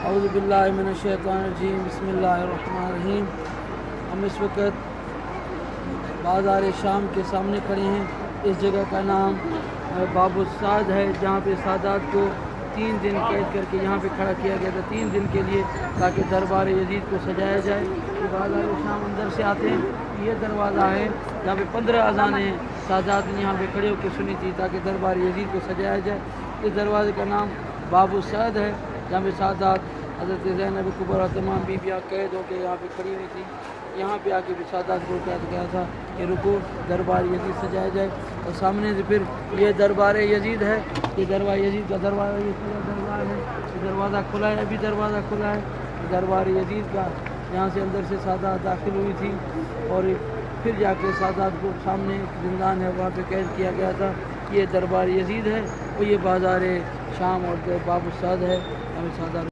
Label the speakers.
Speaker 1: اعوذ باللہ من الشیطان الرجیم بسم اللہ الرحمن الرحیم۔ ہم اس وقت بازار شام کے سامنے کھڑے ہیں۔ اس جگہ کا نام باب السعد ہے، جہاں پہ سادات کو 3 دن قید کر کے یہاں پہ کھڑا کیا گیا تھا، 3 دن کے لیے، تاکہ دربار یزید کو سجایا جائے۔ یہ بازار شام اندر سے آتے ہیں، یہ دروازہ ہے جہاں پہ 15 اذانیں ہیں، سادات نے یہاں پہ کھڑے ہو کے سنی تھی تاکہ دربار یزید کو سجایا جائے۔ اس دروازے کا نام باب السعد ہے، جہاں پہ سادات حضرت زینب کبریٰ تمام بیویاں قید ہو کے یہاں پہ کھڑی ہوئی تھی۔ یہاں پہ آ کے بھی سادات کو کہا گیا تھا کہ رکو، دربار یزید سجایا جائے۔ اور سامنے سے پھر یہ دربار یزید ہے، یہ دربار یزید کا دروازہ، یہ پورا دربار ہے، یہ دروازہ کھلا ہے، ابھی دروازہ کھلا ہے دربار یزید کا۔ یہاں سے اندر سے سادات داخل ہوئی تھی اور پھر جا کے سادات کو سامنے ایک زندان ہے، وہاں پہ قید کیا گیا تھا۔ یہ دربار یزید ہے اور یہ بازار شام اور باب السعد ہے، ہمیں سادات